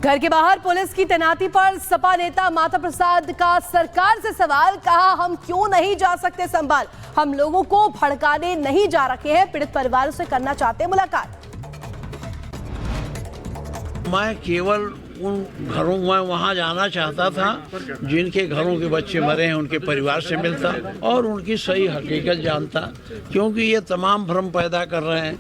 घर के बाहर पुलिस की तैनाती पर सपा नेता माता प्रसाद का सरकार से सवाल, कहा हम क्यों नहीं जा सकते संभाल, हम लोगों को भड़काने नहीं जा रखे हैं, पीड़ित परिवारों से करना चाहते हैं मुलाकात। मैं केवल उन घरों में वहां जाना चाहता था जिनके घरों के बच्चे मरे हैं, उनके परिवार से मिलता और उनकी सही हकीकत जानता, क्योंकि ये तमाम भ्रम पैदा कर रहे हैं।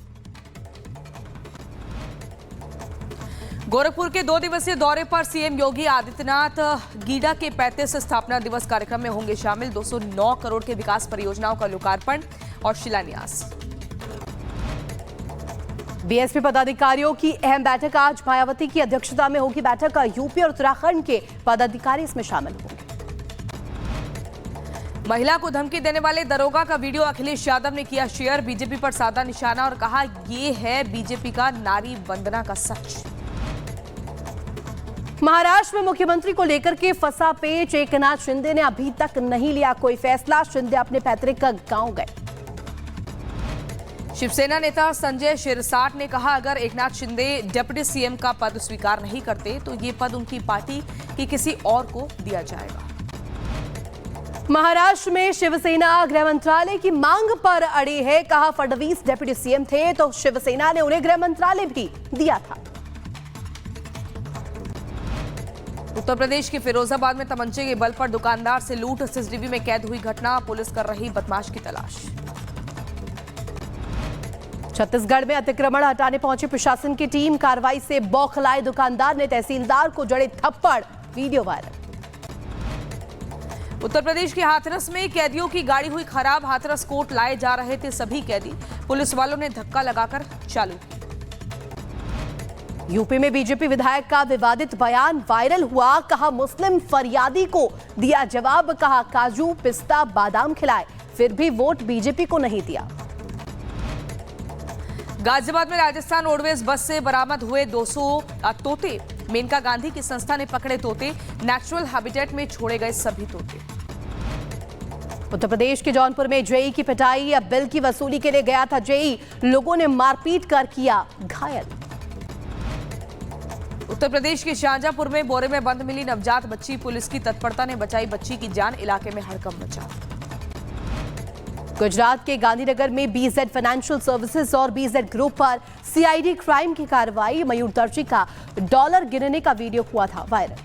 गोरखपुर के 2 दिवसीय दौरे पर सीएम योगी आदित्यनाथ गीडा के 35 स्थापना दिवस कार्यक्रम में होंगे शामिल। 209 करोड़ के विकास परियोजनाओं का लोकार्पण और शिलान्यास। बीएसपी पदाधिकारियों की अहम बैठक आज मायावती की अध्यक्षता में होगी। बैठक यूपी और उत्तराखंड के पदाधिकारी इसमें शामिल होंगे। महिला को धमकी देने वाले दरोगा का वीडियो अखिलेश यादव ने किया शेयर। बीजेपी पर साधा निशाना और कहा ये है बीजेपी का नारी वंदना का सच। महाराष्ट्र में मुख्यमंत्री को लेकर के फंसा पेच, एकनाथ शिंदे ने अभी तक नहीं लिया कोई फैसला। शिंदे अपने पैतृक गांव गए। शिवसेना नेता संजय शिरसाट ने कहा अगर एकनाथ शिंदे डिप्टी सीएम का पद स्वीकार नहीं करते तो ये पद उनकी पार्टी की किसी और को दिया जाएगा। महाराष्ट्र में शिवसेना गृह मंत्रालय की मांग पर अड़ी है। कहा फडणवीस डिप्टी सीएम थे तो शिवसेना ने उन्हें गृह मंत्रालय भी दिया था। उत्तर प्रदेश के फिरोजाबाद में तमंचे के बल पर दुकानदार से लूट, सीसीटीवी में कैद हुई घटना। पुलिस कर रही बदमाश की तलाश। छत्तीसगढ़ में अतिक्रमण हटाने पहुंची प्रशासन की टीम, कार्रवाई से बौखलाए दुकानदार ने तहसीलदार को जड़े थप्पड़, वीडियो वायरल। उत्तर प्रदेश के हाथरस में कैदियों की गाड़ी हुई खराब। हाथरस कोर्ट लाए जा रहे थे सभी कैदी, पुलिस वालों ने धक्का लगाकर चालू की। यूपी में बीजेपी विधायक का विवादित बयान वायरल हुआ। कहा मुस्लिम फरियादी को दिया जवाब, कहा काजू पिस्ता बादाम खिलाए फिर भी वोट बीजेपी को नहीं दिया। गाजियाबाद में राजस्थान रोडवेज बस से बरामद हुए 200 तोते। मेनका गांधी की संस्था ने पकड़े तोते। नेचुरल हैबिटेट में छोड़े गए सभी तोते। उत्तर प्रदेश के जौनपुर में जेई की पिटाई, अब बिल की वसूली के लिए गया था जेई, लोगों ने मारपीट कर किया घायल। उत्तर प्रदेश के शाहजहांपुर में बोरे में बंद मिली नवजात बच्ची, पुलिस की तत्परता ने बचाई बच्ची की जान, इलाके में हड़कंप मचा। गुजरात के गांधीनगर में बीजेड फाइनेंशियल सर्विसेज और बीजेड ग्रुप पर सीआईडी क्राइम की कार्रवाई। मयूर दर्जी का डॉलर गिनने का वीडियो हुआ था वायरल।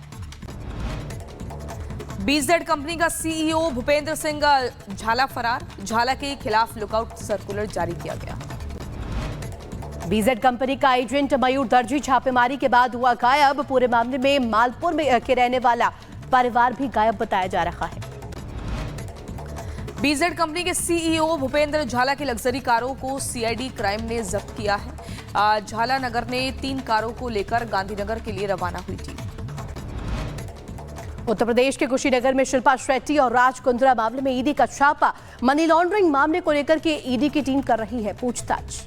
बीजेड कंपनी का सीईओ भूपेंद्र सिंह झाला फरार। झाला के खिलाफ लुकआउट सर्कुलर जारी किया गया। बीजेड कंपनी का एजेंट मयूर दर्जी छापेमारी के बाद हुआ गायब। पूरे मामले में मालपुर में के रहने वाला परिवार भी गायब बताया जा रहा है। बीजेड कंपनी के सीईओ भूपेंद्र झाला की लग्जरी कारों को सीआईडी क्राइम ने जब्त किया है। झाला नगर ने 3 कारों को लेकर गांधीनगर के लिए रवाना हुई थी। उत्तर प्रदेश के कुशीनगर में शिल्पा शेट्टी और राज कुंद्रा मामले में ईडी का छापा। मनी लॉन्ड्रिंग मामले को लेकर के ईडी की टीम कर रही है पूछताछ।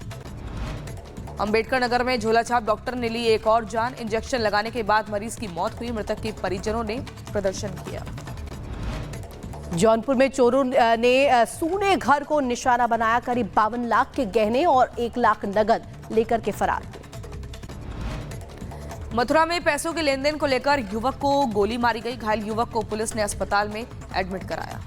अंबेडकर नगर में झोलाछाप डॉक्टर ने ली एक और जान। इंजेक्शन लगाने के बाद मरीज की मौत हुई। मृतक के परिजनों ने प्रदर्शन किया। जौनपुर में चोरों ने सूने घर को निशाना बनाया। करीब 52 लाख के गहने और 1 लाख नगद लेकर के फरार हुए। मथुरा में पैसों के लेन देन को लेकर युवक को गोली मारी गई। घायल युवक को पुलिस ने अस्पताल में एडमिट कराया।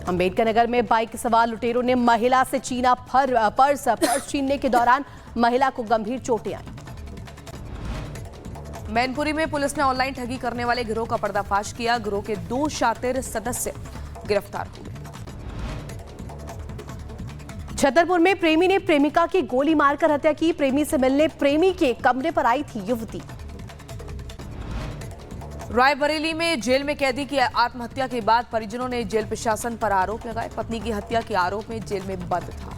अंबेडकर नगर में बाइक सवार लुटेरों ने महिला से छीना पर्स छीनने के दौरान महिला को गंभीर चोटें आई। मैनपुरी में पुलिस ने ऑनलाइन ठगी करने वाले गिरोह का पर्दाफाश किया। गिरोह के 2 शातिर सदस्य गिरफ्तार हुए। छतरपुर में प्रेमी ने प्रेमिका की गोली मारकर हत्या की। प्रेमी से मिलने प्रेमी के कमरे पर आई थी युवती। रायबरेली में जेल में कैदी की आत्महत्या के बाद परिजनों ने जेल प्रशासन पर आरोप लगाए। पत्नी की हत्या के आरोप में जेल में बंद था।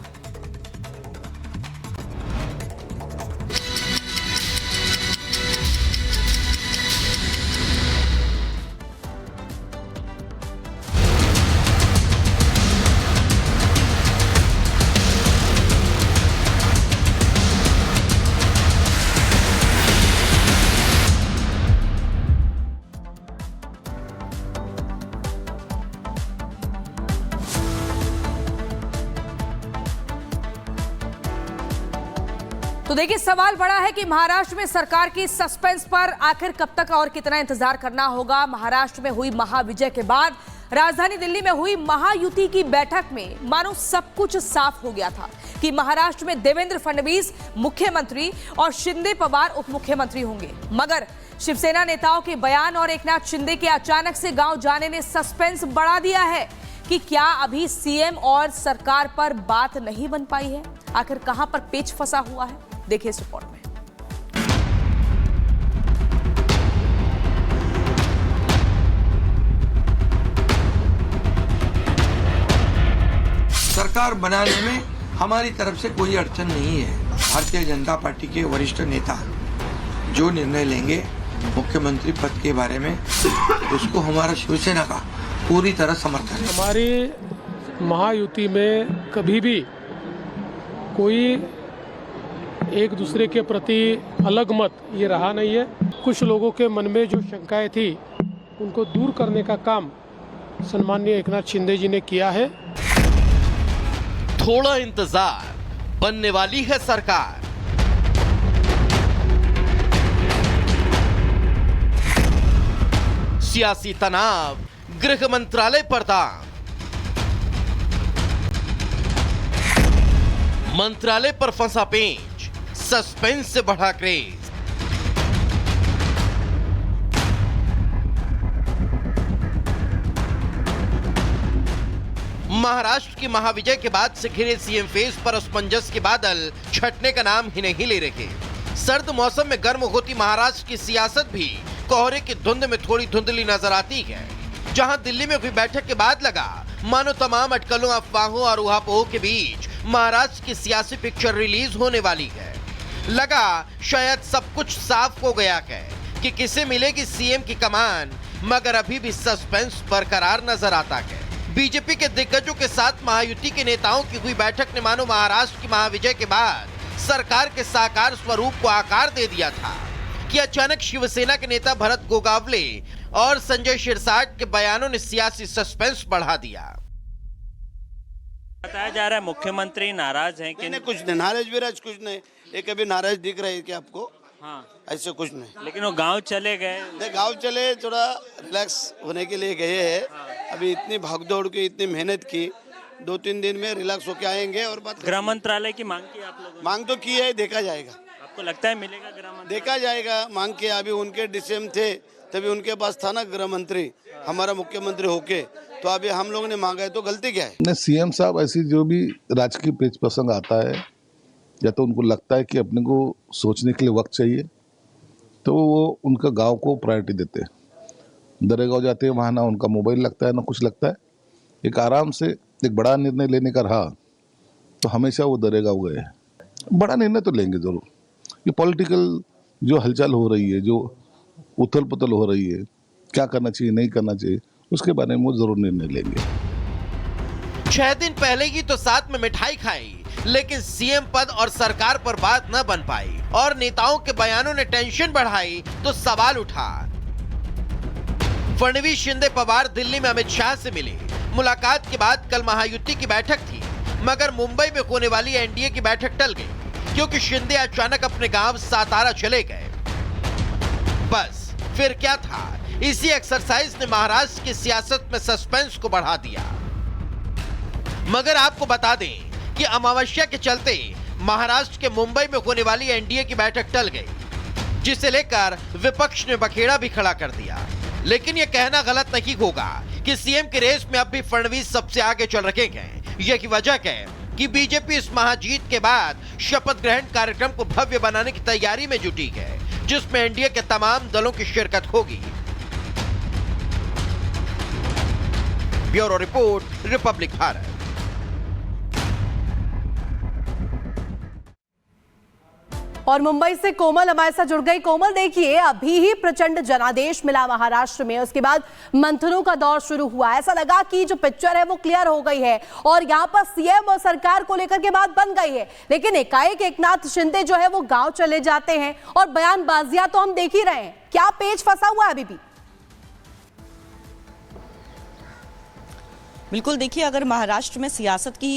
देखिए, सवाल बड़ा है कि महाराष्ट्र में सरकार की सस्पेंस पर आखिर कब तक और कितना इंतजार करना होगा। महाराष्ट्र में हुई महाविजय के बाद राजधानी दिल्ली में हुई महायुति की बैठक में मानो सब कुछ साफ हो गया था कि महाराष्ट्र में देवेंद्र फडणवीस मुख्यमंत्री और शिंदे पवार उप मुख्यमंत्री होंगे। मगर शिवसेना नेताओं के बयान और एकनाथ शिंदे के अचानक से गांव जाने ने सस्पेंस बढ़ा दिया है कि क्या अभी सीएम और सरकार पर बात नहीं बन पाई है। आखिर कहां पर पेच फंसा हुआ है, देखिए इस रिपोर्ट में। सरकार बनाने में हमारी तरफ से कोई अड़चन नहीं है। भारतीय जनता पार्टी के वरिष्ठ नेता जो निर्णय लेंगे मुख्यमंत्री पद के बारे में, उसको हमारा शिवसेना का पूरी तरह समर्थन है। हमारी महायुति में कभी भी कोई एक दूसरे के प्रति अलग मत ये रहा नहीं है। कुछ लोगों के मन में जो शंकाएं थी उनको दूर करने का काम सन्माननीय एकनाथ शिंदे जी ने किया है। थोड़ा इंतजार, बनने वाली है सरकार। सियासी तनाव, गृह मंत्रालय पर दांव, मंत्रालय पर फंसा पेंच, सस्पेंस से बढ़ा क्रेज। महाराष्ट्र की महाविजय के बाद से घिरे सीएम फेस पर असमंजस के बादल छटने का नाम ही नहीं ले रहे। सर्द मौसम में गर्म होती महाराष्ट्र की सियासत भी कोहरे की धुंध में थोड़ी धुंधली नजर आती है। जहां दिल्ली में हुई बैठक के बाद लगा मानो तमाम अटकलों, अफवाहों और उहापोह के बीच महाराष्ट्र की सियासी पिक्चर रिलीज होने वाली है। लगा शायद सब कुछ साफ हो गया है कि किसे मिलेगी सीएम की कमान, मगर अभी भी सस्पेंस बरकरार नजर आता है। बीजेपी के दिग्गजों के साथ महायुति के नेताओं की हुई बैठक ने मानो महाराष्ट्र की महाविजय के बाद सरकार के साकार स्वरूप को आकार दे दिया था कि अचानक शिवसेना के नेता भरत गोगावले और संजय शिरसाट के बयानों ने सियासी सस्पेंस बढ़ा दिया। बताया जा रहा है मुख्यमंत्री नाराज हैं कि नहीं, कुछ नहीं, नाराज विराज कुछ नहीं। ये कभी नाराज दिख रहे हैं क्या आपको? हाँ, ऐसे कुछ नहीं। लेकिन वो गांव चले गए। नहीं, गांव चले, थोड़ा रिलैक्स होने के लिए गए हैं। अभी इतनी भागदौड़ की, इतनी मेहनत की, 2-3 दिन में रिलैक्स होके आएंगे और बात। गृह मंत्रालय की मांग की आप लोगों ने? मांग तो की है, देखा जाएगा। आपको लगता है मिलेगा गृह मंत्रालय? देखा जाएगा। मांग के अभी उनके डीसीएम थे, तभी उनके पास था ना गृह मंत्री, हमारा मुख्यमंत्री होके। तो अभी हम लोगों ने मांगा है, तो गलती क्या है? नहीं, सीएम साहब ऐसी जो भी राजकीय पेच प्रसंग आता है, या तो उनको लगता है कि अपने को सोचने के लिए वक्त चाहिए, तो वो उनका गांव को प्रायोरिटी देते हैं। दरेगांव जाते हैं, वहाँ ना उनका मोबाइल लगता है ना कुछ लगता है। एक आराम से एक बड़ा निर्णय लेने का रहा तो हमेशा वो दरेगांव गए। बड़ा निर्णय तो लेंगे जरूर। ये पॉलिटिकल जो हलचल हो रही है, जो उथल पुथल हो रही है, क्या करना चाहिए नहीं करना चाहिए, उसके बारे में वो जरूर निर्णय लेंगे। 6 दिन पहले ही तो साथ में मिठाई खाई, लेकिन सीएम पद और सरकार पर बात न बन पाई और नेताओं के बयानों ने टेंशन बढ़ाई तो सवाल उठा। फडणवीस, शिंदे, पवार दिल्ली में अमित शाह से मिले। मुलाकात के बाद कल महायुति की बैठक थी, मगर मुंबई में होने वाली एनडीए की बैठक टल गई क्योंकि शिंदे अचानक अपने गांव सातारा चले गए। बस फिर क्या था, इसी एक्सरसाइज ने महाराष्ट्र की सियासत में सस्पेंस को बढ़ा दिया। मगर आपको बता दें कि अमावस्या के चलते महाराष्ट्र के मुंबई में होने वाली एनडीए की बैठक टल गई, जिसे लेकर विपक्ष ने बखेड़ा भी खड़ा कर दिया। लेकिन यह कहना गलत नहीं होगा कि सीएम की रेस में अब भी फडणवीस सबसे आगे चल रहे हैं। यही वजह है कि बीजेपी इस महाजीत के बाद शपथ ग्रहण कार्यक्रम को भव्य बनाने की तैयारी में जुटी है, जिसमें एनडीए के तमाम दलों की शिरकत होगी। Bureau report, Republic Bharat. और मुंबई से कोमल हमारे साथ जुड़ गई। कोमल, देखिए अभी ही प्रचंड जनादेश मिला महाराष्ट्र में, उसके बाद मंथनों का दौर शुरू हुआ। ऐसा लगा कि जो पिक्चर है वो क्लियर हो गई है और यहाँ पर सीएम और सरकार को लेकर के बात बन गई है। लेकिन एकाएक एकनाथ शिंदे जो है वो गांव चले जाते हैं और बयानबाजियां तो हम देख ही रहे हैं। क्या पेच फंसा हुआ है अभी भी? बिल्कुल, देखिए अगर महाराष्ट्र में सियासत की